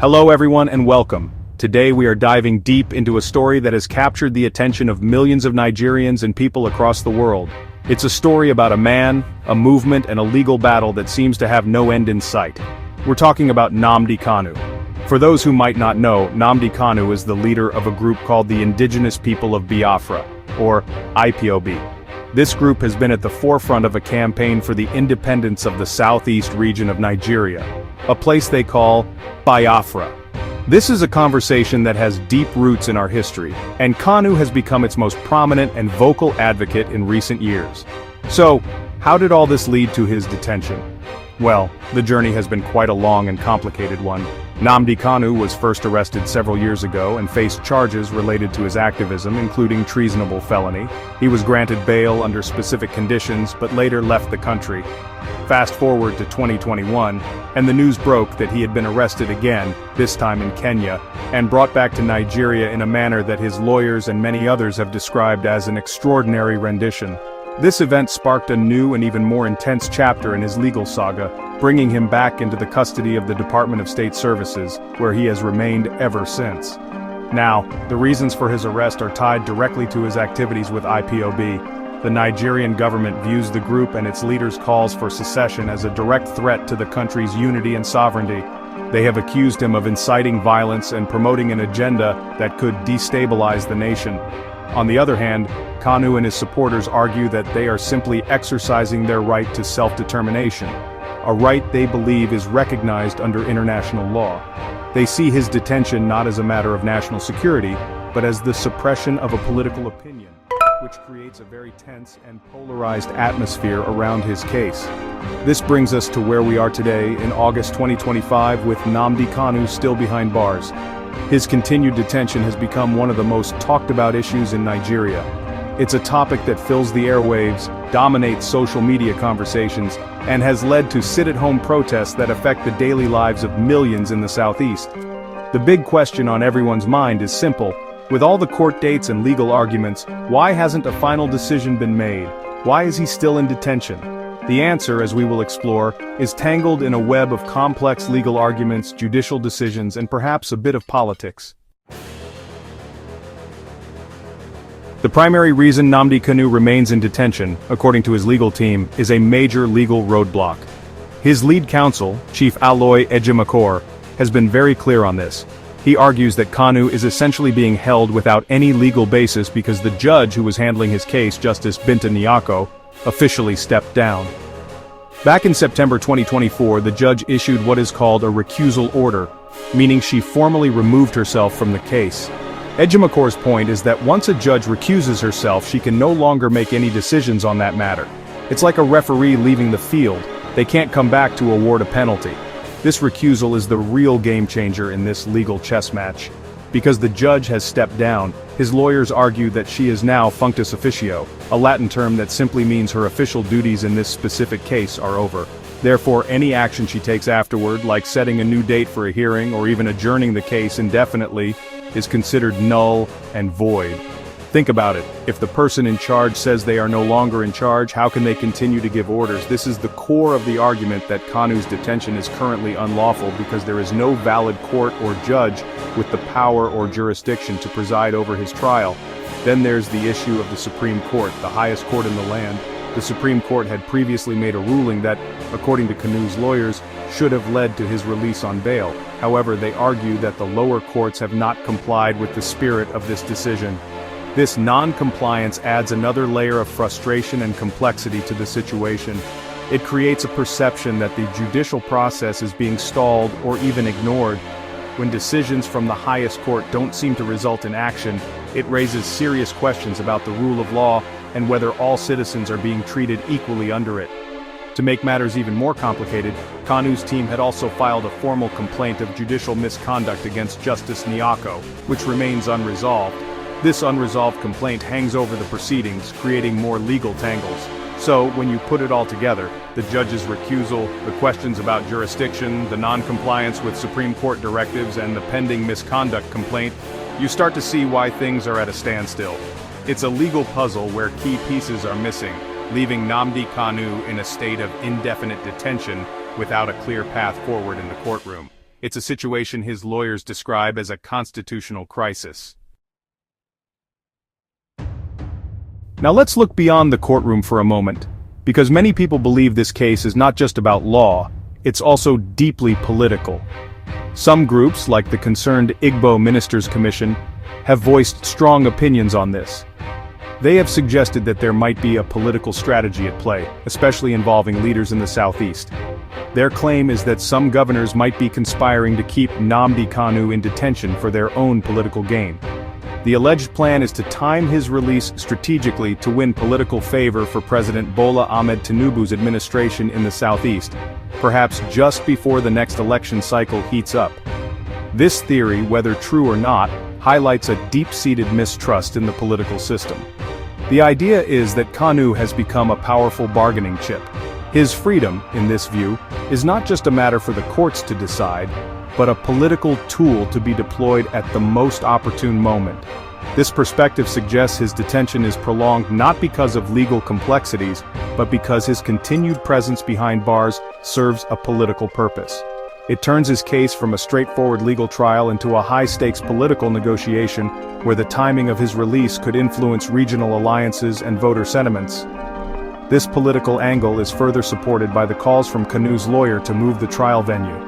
Hello everyone and welcome. Today we are diving deep into a story that has captured the attention of millions of Nigerians and people across the world. It's a story about a man, a movement and a legal battle that seems to have no end in sight. We're talking about Nnamdi Kanu. For those who might not know, Namdi Kanu is the leader of a group called the Indigenous People of Biafra, or IPOB. This group has been at the forefront of a campaign for the independence of the southeast region of Nigeria, a place they call Biafra. This is a conversation that has deep roots in our history, and Kanu has become its most prominent and vocal advocate in recent years. So, how did all this lead to his detention? Well, the journey has been quite a long and complicated one. Namdi Kanu was first arrested several years ago and faced charges related to his activism, including treasonable felony. He was granted bail under specific conditions, but later left the country. Fast forward to 2021, and the news broke that he had been arrested again, this time in Kenya, and brought back to Nigeria in a manner that his lawyers and many others have described as an extraordinary rendition. This event sparked a new and even more intense chapter in his legal saga, bringing him back into the custody of the Department of State Services, where he has remained ever since. Now, the reasons for his arrest are tied directly to his activities with IPOB. The Nigerian government views the group and its leaders' calls for secession as a direct threat to the country's unity and sovereignty. They have accused him of inciting violence and promoting an agenda that could destabilize the nation. On the other hand, Kanu and his supporters argue that they are simply exercising their right to self-determination, a right they believe is recognized under international law. They see his detention not as a matter of national security, but as the suppression of a political opinion, which creates a very tense and polarized atmosphere around his case. This brings us to where we are today in August 2025 with Namdi Kanu still behind bars. His continued detention has become one of the most talked about issues in Nigeria. It's a topic that fills the airwaves, dominates social media conversations, and has led to sit-at-home protests that affect the daily lives of millions in the southeast. The big question on everyone's mind is simple. With all the court dates and legal arguments, why hasn't a final decision been made? Why is he still in detention? The answer, as we will explore, is tangled in a web of complex legal arguments, judicial decisions, and perhaps a bit of politics. The primary reason Namdi Kanu remains in detention, according to his legal team, is a major legal roadblock. His lead counsel, Chief Aloy Ejimakor, has been very clear on this. He argues that Kanu is essentially being held without any legal basis because the judge who was handling his case, Justice Binta Nyako, officially stepped down. Back in September 2024, the judge issued what is called a recusal order, meaning she formally removed herself from the case. Ejimakor's point is that once a judge recuses herself, she can no longer make any decisions on that matter. It's like a referee leaving the field. They can't come back to award a penalty. This recusal is the real game changer in this legal chess match. Because the judge has stepped down, his lawyers argue that she is now functus officio, a Latin term that simply means her official duties in this specific case are over. Therefore, any action she takes afterward, like setting a new date for a hearing or even adjourning the case indefinitely, is considered null and void. Think about it. If the person in charge says they are no longer in charge, how can they continue to give orders? This is the core of the argument that Kanu's detention is currently unlawful because there is no valid court or judge with the power or jurisdiction to preside over his trial. Then there's the issue of the Supreme Court, the highest court in the land. The Supreme Court had previously made a ruling that, according to Kanu's lawyers, should have led to his release on bail. However, they argue that the lower courts have not complied with the spirit of this decision. This non-compliance adds another layer of frustration and complexity to the situation. It creates a perception that the judicial process is being stalled or even ignored. When decisions from the highest court don't seem to result in action, it raises serious questions about the rule of law and whether all citizens are being treated equally under it. To make matters even more complicated, Kanu's team had also filed a formal complaint of judicial misconduct against Justice Nyako, which remains unresolved. This unresolved complaint hangs over the proceedings, creating more legal tangles. So, when you put it all together, the judge's recusal, the questions about jurisdiction, the non-compliance with Supreme Court directives, and the pending misconduct complaint, you start to see why things are at a standstill. It's a legal puzzle where key pieces are missing, leaving Namdi Kanu in a state of indefinite detention without a clear path forward in the courtroom. It's a situation his lawyers describe as a constitutional crisis. Now let's look beyond the courtroom for a moment, because many people believe this case is not just about law, it's also deeply political. Some groups, like the Concerned Igbo Ministers Commission, have voiced strong opinions on this. They have suggested that there might be a political strategy at play, especially involving leaders in the southeast. Their claim is that some governors might be conspiring to keep Namdi Kanu in detention for their own political gain. The alleged plan is to time his release strategically to win political favor for President Bola Ahmed Tinubu's administration in the southeast, perhaps just before the next election cycle heats up. This theory, whether true or not, highlights a deep-seated mistrust in the political system. The idea is that Kanu has become a powerful bargaining chip. His freedom, in this view, is not just a matter for the courts to decide, but a political tool to be deployed at the most opportune moment. This perspective suggests his detention is prolonged not because of legal complexities, but because his continued presence behind bars serves a political purpose. It turns his case from a straightforward legal trial into a high-stakes political negotiation where the timing of his release could influence regional alliances and voter sentiments. This political angle is further supported by the calls from Kanu's lawyer to move the trial venue.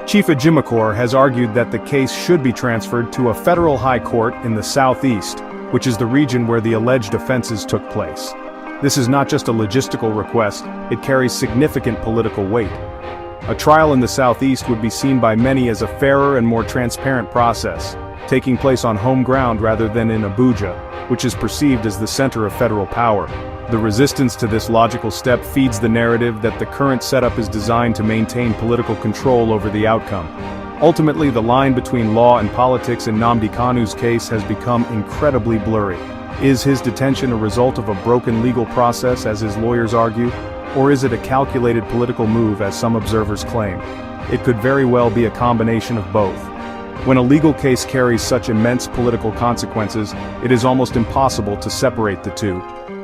Chief Ejimakor has argued that the case should be transferred to a federal high court in the southeast, which is the region where the alleged offenses took place. This is not just a logistical request, it carries significant political weight. A trial in the southeast would be seen by many as a fairer and more transparent process, taking place on home ground rather than in Abuja, which is perceived as the center of federal power. The resistance to this logical step feeds the narrative that the current setup is designed to maintain political control over the outcome. Ultimately, the line between law and politics in Nnamdi Kanu's case has become incredibly blurry. Is his detention a result of a broken legal process, as his lawyers argue, or is it a calculated political move, as some observers claim? It could very well be a combination of both. When a legal case carries such immense political consequences, it is almost impossible to separate the two.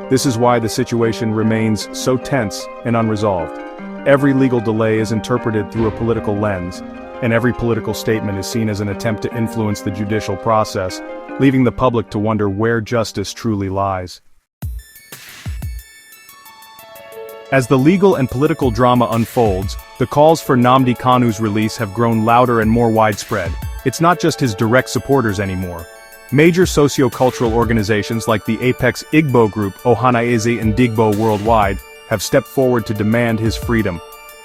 This is why the situation remains so tense and unresolved. Every legal delay is interpreted through a political lens, and every political statement is seen as an attempt to influence the judicial process, leaving the public to wonder where justice truly lies. As the legal and political drama unfolds, the calls for Nnamdi Kanu's release have grown louder and more widespread. It's not just his direct supporters anymore. Major socio-cultural organizations like the Apex Igbo group Ohanaeze Ndigbo Worldwide have stepped forward to demand his freedom.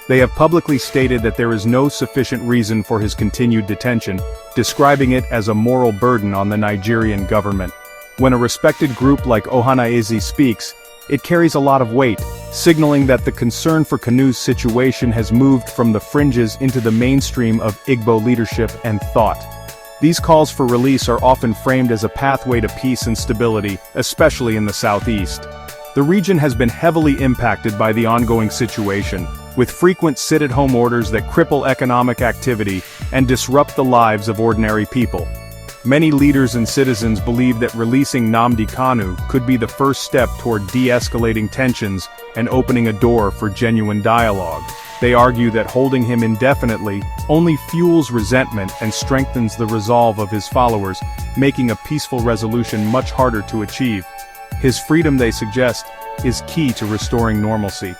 They have publicly stated that there is no sufficient reason for his continued detention, describing it as a moral burden on the Nigerian government. When a respected group like Ohanaeze speaks, it carries a lot of weight, signaling that the concern for Kanu's situation has moved from the fringes into the mainstream of Igbo leadership and thought. These calls for release are often framed as a pathway to peace and stability, especially in the southeast. The region has been heavily impacted by the ongoing situation, with frequent sit-at-home orders that cripple economic activity and disrupt the lives of ordinary people. Many leaders and citizens believe that releasing Nnamdi Kanu could be the first step toward de-escalating tensions and opening a door for genuine dialogue. They argue that holding him indefinitely only fuels resentment and strengthens the resolve of his followers, making a peaceful resolution much harder to achieve. His freedom, they suggest, is key to restoring normalcy.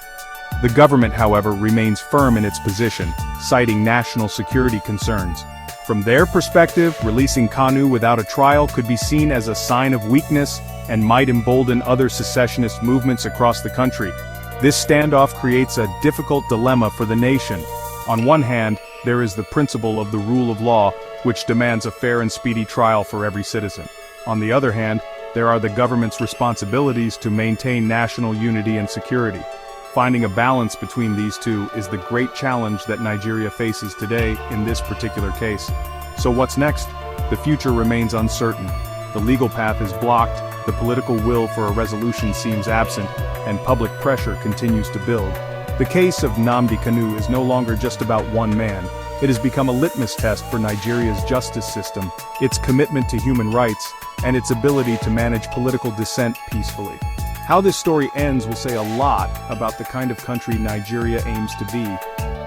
The government, however, remains firm in its position, citing national security concerns. From their perspective, releasing Kanu without a trial could be seen as a sign of weakness and might embolden other secessionist movements across the country. This standoff creates a difficult dilemma for the nation. On one hand, there is the principle of the rule of law, which demands a fair and speedy trial for every citizen. On the other hand, there are the government's responsibilities to maintain national unity and security. Finding a balance between these two is the great challenge that Nigeria faces today in this particular case. So what's next? The future remains uncertain. The legal path is blocked, the political will for a resolution seems absent, and public pressure continues to build. The case of Nnamdi Kanu is no longer just about one man. It has become a litmus test for Nigeria's justice system, its commitment to human rights, and its ability to manage political dissent peacefully. How this story ends will say a lot about the kind of country Nigeria aims to be.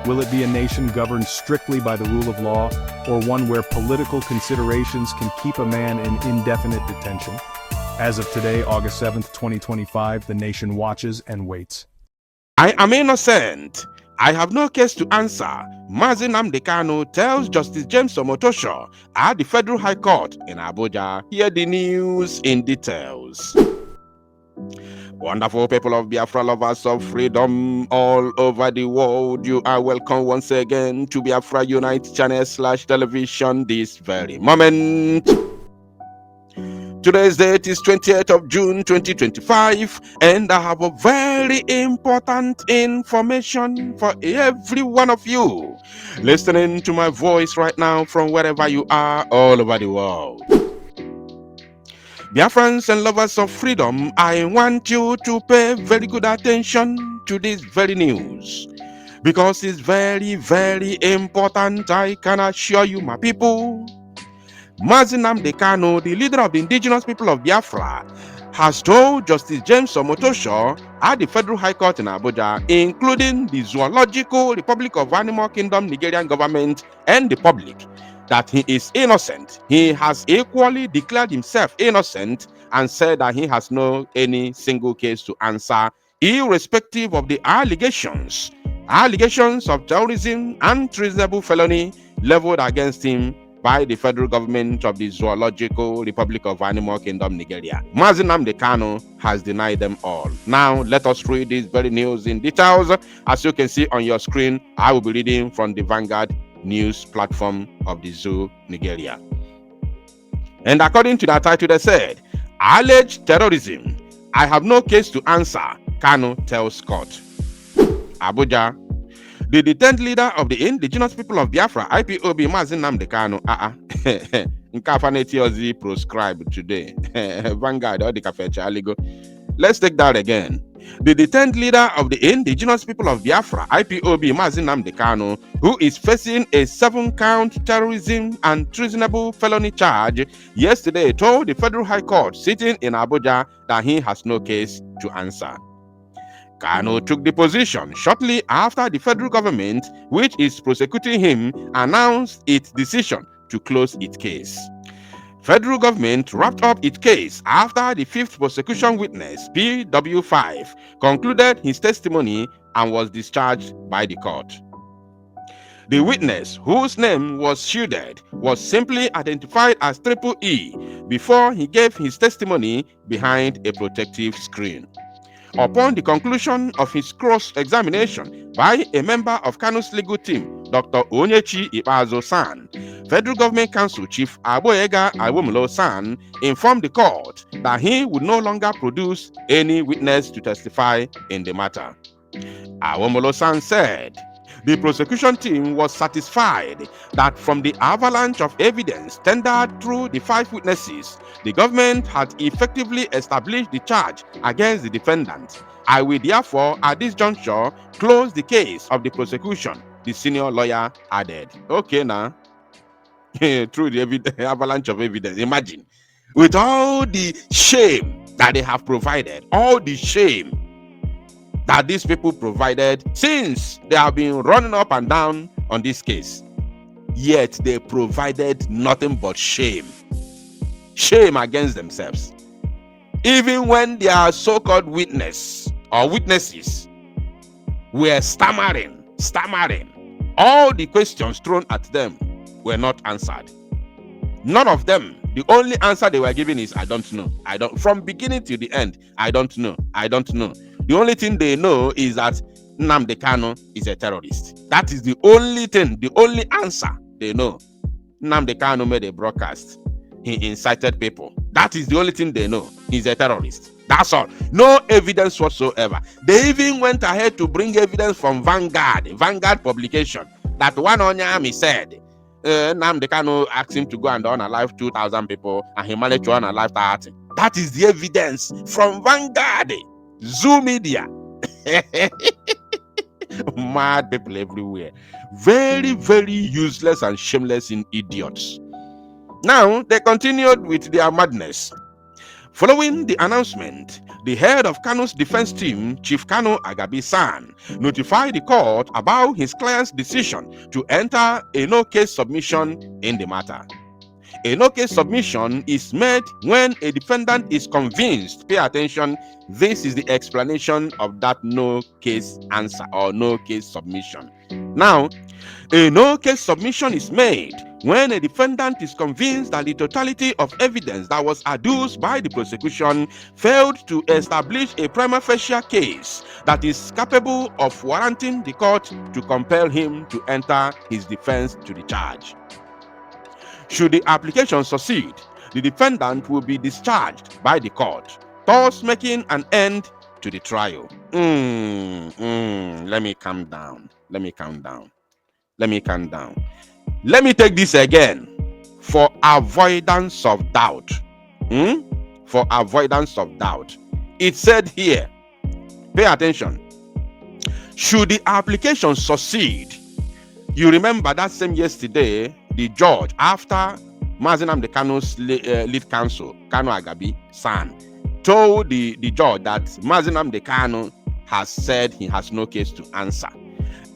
Will it be a nation governed strictly by the rule of law, or one where political considerations can keep a man in indefinite detention? As of today, August 7th, 2025, the nation watches and waits. I am innocent. I have no case to answer. Nnamdi Kanu tells Justice James Omotosho at the Federal High Court in Abuja. Hear the news in details. Wonderful people of Biafra, lovers of freedom all over the world, you are welcome once again to Biafra Unite channel /television this very moment. Today's date is 28th of June 2025, and I have a very important information for every one of you listening to my voice right now from wherever you are all over the world. Biafrans and lovers of freedom, I want you to pay very good attention to this very news, because it's very, very important. I can assure you, my people. Nnamdi Kanu, the leader of the indigenous people of Biafra, has told Justice James Omotosho at the Federal High Court in Abuja, including the Zoological Republic of Animal Kingdom Nigerian government and the public, that he is innocent. He has equally declared himself innocent and said that he has no any single case to answer, irrespective of the allegations of terrorism and treasonable felony leveled against him by the federal government of the Zoological Republic of Animal Kingdom, Nigeria. Nnamdi Kanu has denied them all. Now, let us read this very news in details. As you can see on your screen, I will be reading from the Vanguard news platform of the Zoo, Nigeria. And according to that title, they said, alleged terrorism. I have no case to answer, Kanu tells court. Abuja. The detained leader of the indigenous people of Biafra, IPOB, Nnamdi Kanu, Nkafaneti proscribed today. Vanguard, or the Kafecha Aligo. Let's take that again. The detained leader of the indigenous people of Biafra, IPOB, Nnamdi Kanu, who is facing a 7-count terrorism and treasonable felony charge, yesterday told the Federal High Court sitting in Abuja that he has no case to answer. Kanu took the position shortly after the federal government, which is prosecuting him, announced its decision to close its case. Federal government wrapped up its case after the 5th prosecution witness, PW5, concluded his testimony and was discharged by the court. The witness, whose name was shielded, was simply identified as Triple E before he gave his testimony behind a protective screen. Upon the conclusion of his cross-examination by a member of Kanus legal team, Dr. Onyechi Ipazo-san, Federal Government Counsel Chief Agboyega Awomolo-san informed the court that he would no longer produce any witness to testify in the matter. Awomolo-san said, the prosecution team was satisfied that from the avalanche of evidence tendered through the 5 witnesses, the government had effectively established the charge against the defendant. I will therefore, at this juncture, close the case of the prosecution, the senior lawyer added. Okay, now, through the avalanche of evidence, imagine, with all the shame that they have provided, all the shame that these people provided since they have been running up and down on this case, yet they provided nothing but shame against themselves. Even when their so-called witnesses were stammering, all the questions thrown at them were not answered. None of them. The only answer they were giving is, I don't know. From beginning to the end, I don't know. The only thing they know is that Nnamdi Kanu is a terrorist. That is the only thing, the only answer they know. Nnamdi Kanu made a broadcast. He incited people. That is the only thing they know. He's a terrorist. That's all. No evidence whatsoever. They even went ahead to bring evidence from Vanguard publication, that one Onyami said, Nnamdi Kanu asked him to go and unalive 2,000 people, and he managed to unalive 30. That is the evidence from Vanguard. Zoo Media. Mad people everywhere. Very, very useless and shameless in idiots. Now, they continued with their madness. Following the announcement, the head of Kanus defense team, Chief Kanu Agabi-san, notified the court about his client's decision to enter a no-case submission in the matter. A no-case submission is made when a defendant is convinced. Pay attention, this is the explanation of that no-case answer or no-case submission. Now, a no-case submission is made when a defendant is convinced that the totality of evidence that was adduced by the prosecution failed to establish a prima facie case that is capable of warranting the court to compel him to enter his defense to the charge. Should the application succeed, the defendant will be discharged by the court, thus making an end to the trial. Let me calm down. Let me take this again for avoidance of doubt. For avoidance of doubt. It said here, pay attention. Should the application succeed, you remember that same yesterday, the judge, after Nnamdi Kanu's lead counsel, Kanu Agabi-san, told the judge that Nnamdi Kanu has said he has no case to answer.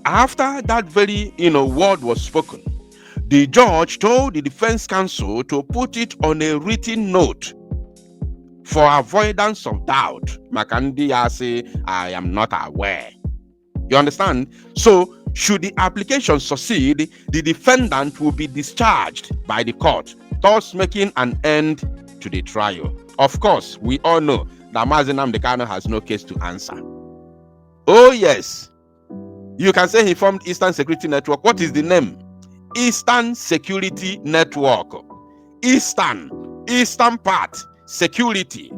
After that very word was spoken, the judge told the defense counsel to put it on a written note for avoidance of doubt. Makandi say, I am not aware. You understand? So, should the application succeed, the defendant will be discharged by the court, thus making an end to the trial. Of course, we all know that Nnamdi Kanu has no case to answer. Oh yes, you can say he formed Eastern Security Network. What is the name? Eastern Security Network. Eastern part, security.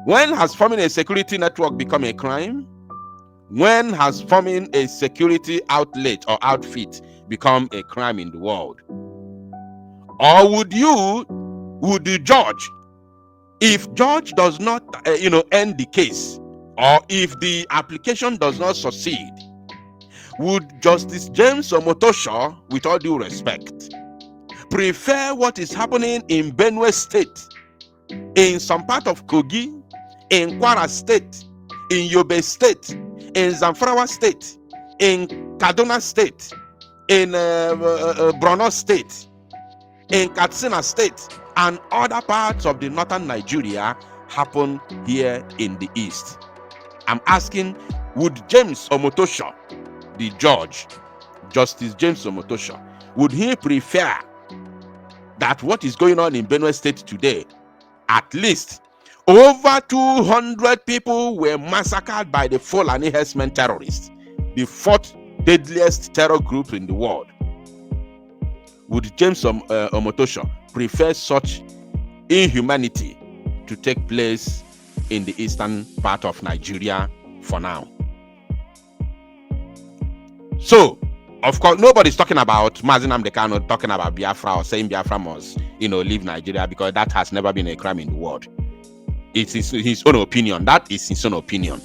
When has forming a security network become a crime? When has forming a security outlet or outfit become a crime in the world? Or would the judge, if judge does not end the case, or if the application does not succeed, would Justice James Omotosho, with all due respect, prefer what is happening in Benue State, in some part of Kogi, in Kwara State, in Yobe State, in Zamfara State, in Kaduna State, in Borno State, in Katsina State, and other parts of the northern Nigeria happen here in the east? I'm asking, would James Omotosho, the judge, Justice James Omotosho, would he prefer that what is going on in Benue State today, at least over 200 people were massacred by the Fulani herdsmen terrorists, the fourth deadliest terror group in the world? Would James Omotosho prefer such inhumanity to take place in the eastern part of Nigeria for now? So, of course, nobody's talking about Nnamdi Kanu talking about Biafra or saying Biafra must, leave Nigeria, because that has never been a crime in the world. It's his own opinion. That is his own opinion.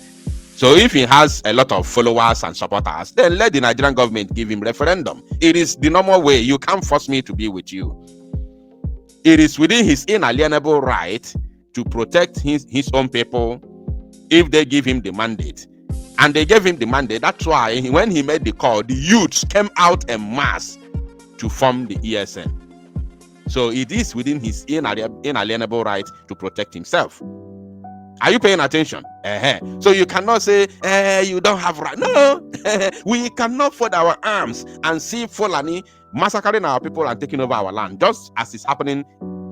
So if he has a lot of followers and supporters, then let the Nigerian government give him referendum. It is the normal way. You can't force me to be with you. It is within his inalienable right to protect his own people if they give him the mandate. And they gave him the mandate. That's why when he made the call, the youths came out en masse to form the ESN. So it is within his inalienable right to protect himself. Are you paying attention? So you cannot say, you don't have right. No, we cannot fold our arms and see Fulani massacring our people and taking over our land, just as is happening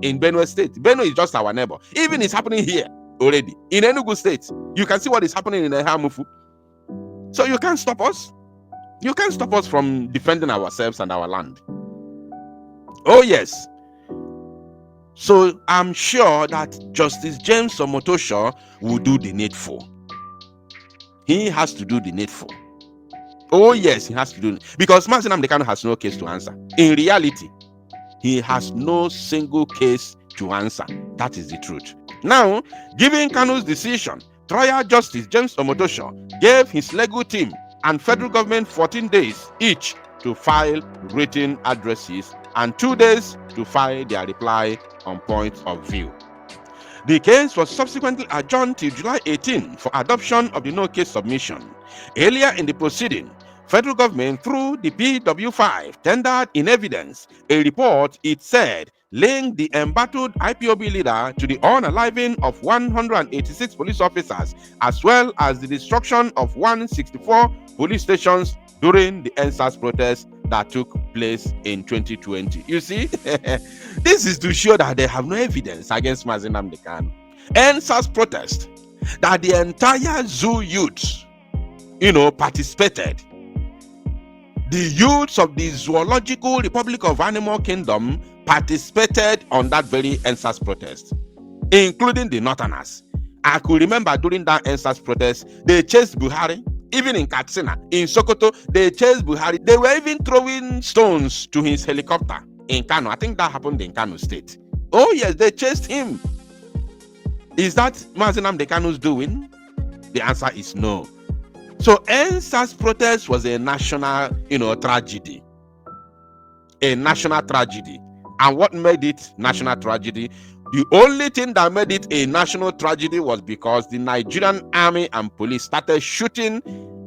in Benue State. Benue is just our neighbor. Even it's happening here already. In Enugu State, you can see what is happening in Ehamufu. So you can't stop us. You can't stop us from defending ourselves and our land. Oh yes. So I'm sure that Justice James Omotosho will do the needful. He has to do the needful. Oh yes, he has to do it. Because Nnamdi Kanu has no case to answer. In reality, he has no single case to answer. That is the truth. Now, given Kanu's decision, Trial Justice James Omotosho gave his legal team and federal government 14 days each to file written addresses and 2 days to file their reply on point of view. The case was subsequently adjourned till July 18 for adoption of the no-case submission. Earlier in the proceeding, federal government through the PW5 tendered in evidence a report it said linked the embattled IPOB leader to the unaliving of 186 police officers as well as the destruction of 164 police stations during the NSAS protest that took place in 2020. You see, this is to show that they have no evidence against Nnamdi Kanu. NSAS protest, that the entire zoo youth, participated. The youths of the Zoological Republic of Animal Kingdom participated on that very NSAS protest, including the Northerners. I could remember during that NSAS protest, they chased Buhari. Even in Katsina, in Sokoto, they chased Buhari. They were even throwing stones to his helicopter in Kano. I think that happened in Kano State. Oh yes, they chased him. Is that Nnamdi Kanu's doing? The answer is no. So NSAS protest was a national, tragedy. A national tragedy. And what made it national tragedy? The only thing that made it a national tragedy was because the Nigerian army and police started shooting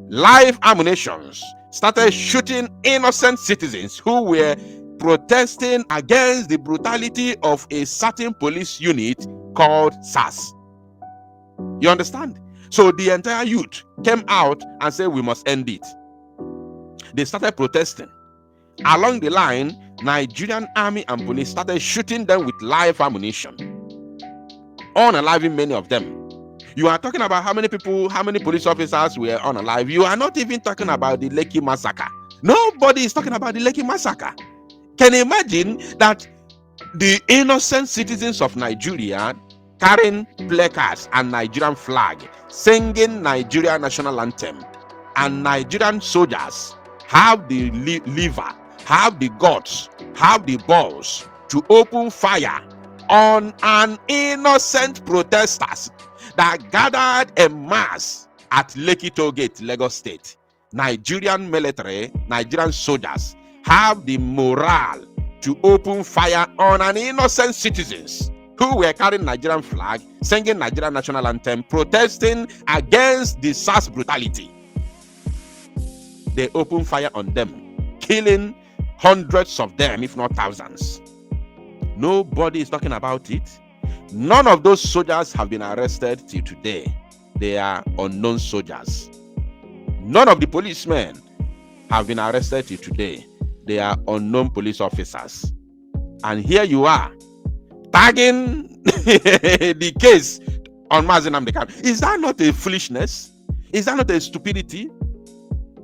live ammunitions, started shooting innocent citizens who were protesting against the brutality of a certain police unit called SAS. You understand? So the entire youth came out and said, we must end it. They started protesting. Along the line, Nigerian army and police started shooting them with live ammunition, unaliving many of them. You are talking about how many people, how many police officers were unalive. You are not even talking about the Lekki massacre. Nobody is talking about the Lekki massacre. Can you imagine that the innocent citizens of Nigeria carrying placards and Nigerian flag, singing Nigerian national anthem, and Nigerian soldiers have the liver, have the guts, have the balls to open fire on an innocent protesters that gathered en masse at Lekki Toll Gate, Lagos State. Nigerian military, Nigerian soldiers have the morale to open fire on an innocent citizens who were carrying Nigerian flag, singing Nigerian national anthem, protesting against the SAS brutality. They opened fire on them, killing hundreds of them, if not thousands. Nobody is talking about it. None of those soldiers have been arrested till today. They are unknown soldiers. None of the policemen have been arrested till today. They are unknown police officers. And here you are, tagging the case on Nnamdi Kanu. Is that not a foolishness? Is that not a stupidity?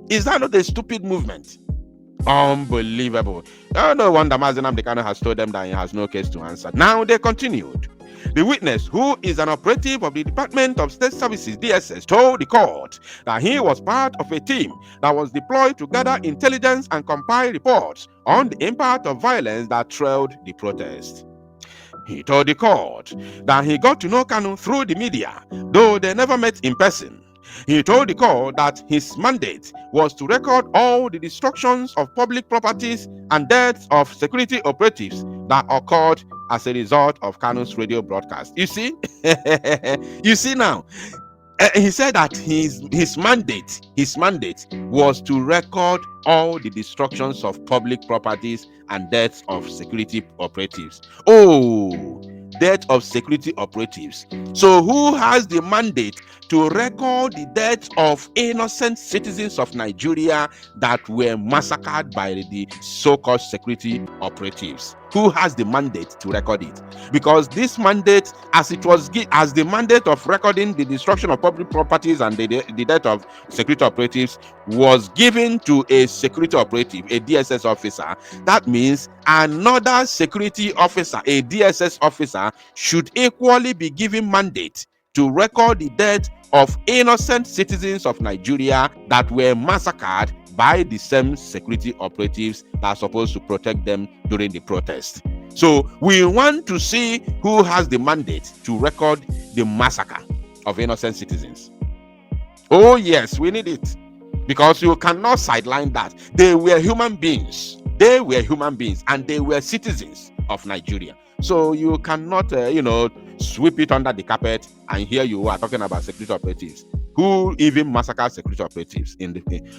Is that not a stupid movement? Unbelievable. No wonder Nnamdi Kanu has told them that he has no case to answer. Now they continued. The witness, who is an operative of the Department of State Services, DSS, told the court that he was part of a team that was deployed to gather intelligence and compile reports on the impact of violence that trailed the protest. He told the court that he got to know Kanu through the media, though they never met in person. He told the court that his mandate was to record all the destructions of public properties and deaths of security operatives that occurred as a result of Kanus radio broadcast. You see? You see now? He said that his mandate was to record all the destructions of public properties and deaths of security operatives. Oh, death of security operatives. So who has the mandate to record the deaths of innocent citizens of Nigeria that were massacred by the so-called security operatives? Who has the mandate to record it? Because this mandate, as the mandate of recording the destruction of public properties and the death of security operatives was given to a security operative, a DSS officer, that means another security officer, a DSS officer, should equally be given mandate to record the death of innocent citizens of Nigeria that were massacred by the same security operatives that are supposed to protect them during the protest. So we want to see who has the mandate to record the massacre of innocent citizens. Oh yes, we need it, because you cannot sideline that. They were human beings. They were human beings and they were citizens of Nigeria. So you cannot, sweep it under the carpet, and here you are talking about security operatives. Who even massacre security operatives?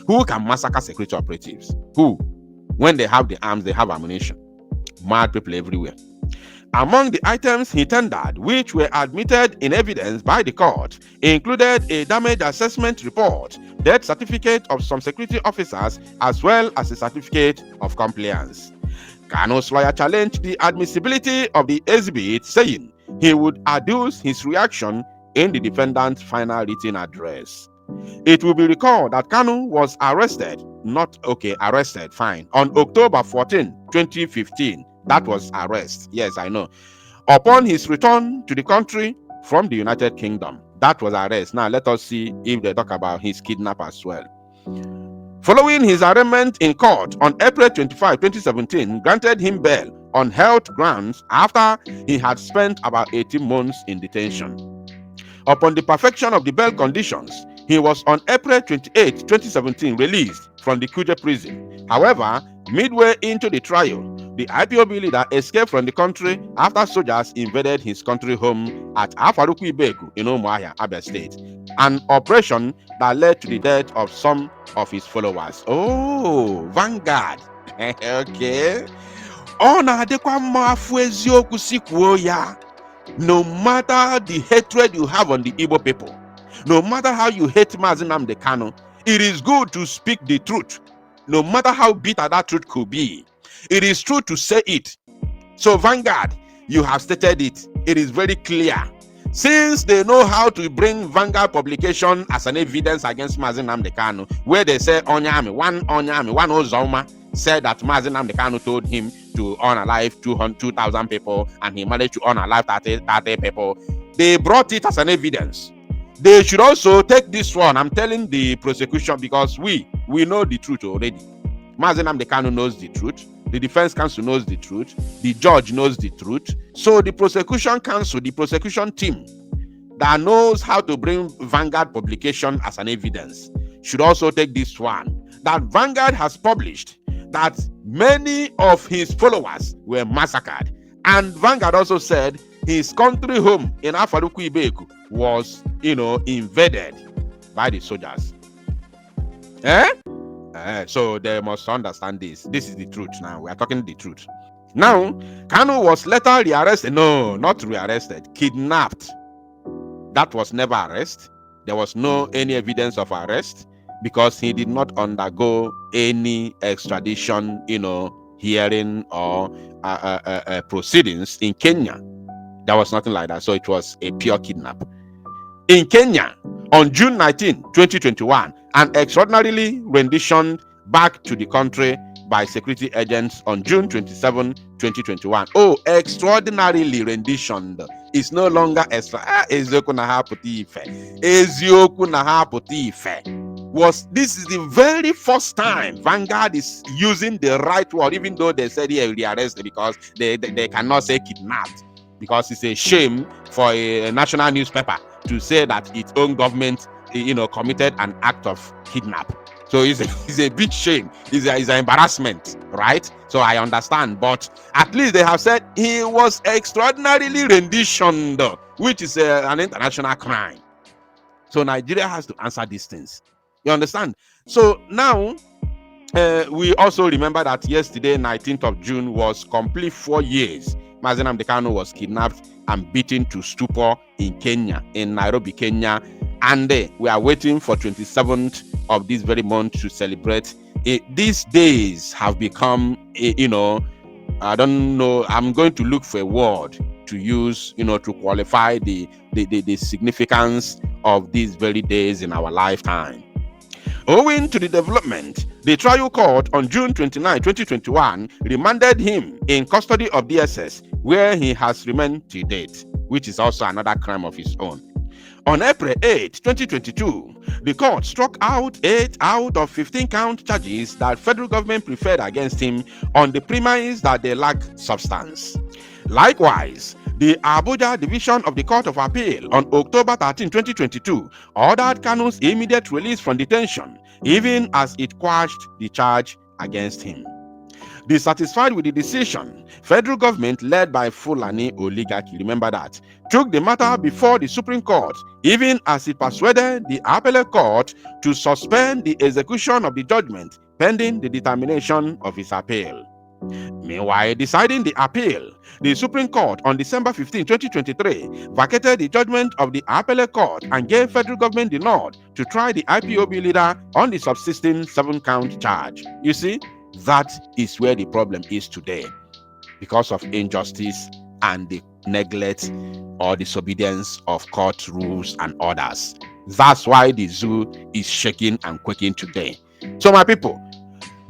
Who can massacre security operatives? Who? When they have the arms, they have ammunition. Mad people everywhere. Among the items he tendered, which were admitted in evidence by the court, included a damage assessment report, death certificate of some security officers, as well as a certificate of compliance. Kanus' lawyer challenged the admissibility of the exhibit, saying he would adduce his reaction in the defendant's final written address. It will be recalled that Kanu was arrested on October 14, 2015. That was arrest. Yes, I know. Upon his return to the country from the United Kingdom. That was arrest. Now let us see if they talk about his kidnap as well. Following his arraignment in court on April 25, 2017, granted him bail on health grounds after he had spent about 18 months in detention. Upon the perfection of the bail conditions, he was on April 28, 2017 released from the Kuje prison. However, midway into the trial, the IPOB leader escaped from the country after soldiers invaded his country home at Afaruku Ibegu in Umuahia, Abia State, an operation that led to the death of some of his followers. Oh, Vanguard. Okay. No matter the hatred you have on the Igbo people, no matter how you hate Nnamdi Kanu, it is good to speak the truth, no matter how bitter that truth could be. It is true to say it. So, Vanguard, you have stated it. It is very clear. Since they know how to bring Vanguard publication as an evidence against Nnamdi Kanu, where they say one Ozoma said that Nnamdi Kanu told him to unalive 2,000 people, and he managed to unalive 30 people. They brought it as an evidence. They should also take this one. I'm telling the prosecution, because we know the truth already. Nnamdi Kanu knows the truth. The defense counsel knows the truth. The judge knows the truth. So the prosecution counsel, the prosecution team that knows how to bring Vanguard publication as an evidence should also take this one. That Vanguard has published that many of his followers were massacred. And Vanguard also said his country home in Afaruku Ibegu was, invaded by the soldiers. So they must understand this. This is the truth now. We are talking the truth. Now, Kanu was later rearrested. No, not rearrested. Kidnapped. That was never arrest. There was no any evidence of arrest because he did not undergo any extradition, hearing or proceedings in Kenya. There was nothing like that. So it was a pure kidnap. In Kenya, on June 19, 2021, an extraordinarily rendition back to the country by security agents on June 27, 2021. Oh, extraordinarily renditioned. It's no longer extra. This is the very first time Vanguard is using the right word, even though they said he arrested because they cannot say kidnapped, because it's a shame for a national newspaper to say that its own government, committed an act of kidnap. So it's a big shame. It's an embarrassment, right? So I understand, but at least they have said he was extraordinarily renditioned, which is an international crime. So Nigeria has to answer these things. You understand? So now we also remember that yesterday, 19th of June, was complete 4 years. Nnamdi Kanu was kidnapped and beaten to stupor in Kenya, in Nairobi, Kenya. And we are waiting for 27th of this very month to celebrate. These days have become, I don't know, I'm going to look for a word to use, to qualify the significance of these very days in our lifetime. Owing to the development, the trial court on June 29, 2021 remanded him in custody of DSS, where he has remained to date, which is also another crime of his own. On April 8, 2022, the court struck out 8 out of 15 count charges that federal government preferred against him on the premise that they lack substance. Likewise, the Abuja Division of the Court of Appeal on October 13, 2022 ordered Kanu's immediate release from detention, even as it quashed the charge against him. Dissatisfied with the decision, federal government led by Fulani oligarchy, remember that, took the matter before the Supreme Court, even as it persuaded the appellate court to suspend the execution of the judgment pending the determination of its appeal. Meanwhile, deciding the appeal, the Supreme Court on December 15, 2023, vacated the judgment of the appellate court and gave federal government the nod to try the IPOB leader on the subsisting 7-count charge. You see, that is where the problem is today, because of injustice and the neglect or disobedience of court rules and orders. That's why the zoo is shaking and quaking today. So my people,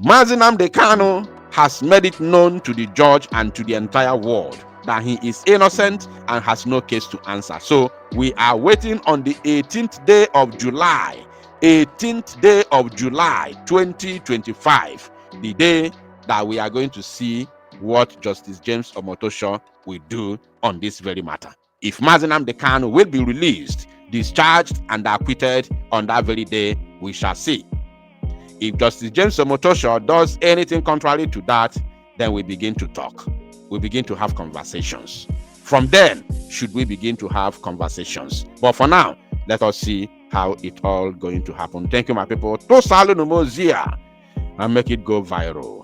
Nnamdi Kanu has made it known to the judge and to the entire world that he is innocent and has no case to answer. So we are waiting on the 18th day of July, 18th day of July 2025, the day that we are going to see what Justice James Omotosho will do on this very matter. If Nnamdi Kanu will be released, discharged, and acquitted on that very day, we shall see. If Justice James Omotosho does anything contrary to that, then we begin to talk. We begin to have conversations. From then, should we begin to have conversations. But for now, let us see how it all going to happen. Thank you, my people. To salu numozia and make it go viral.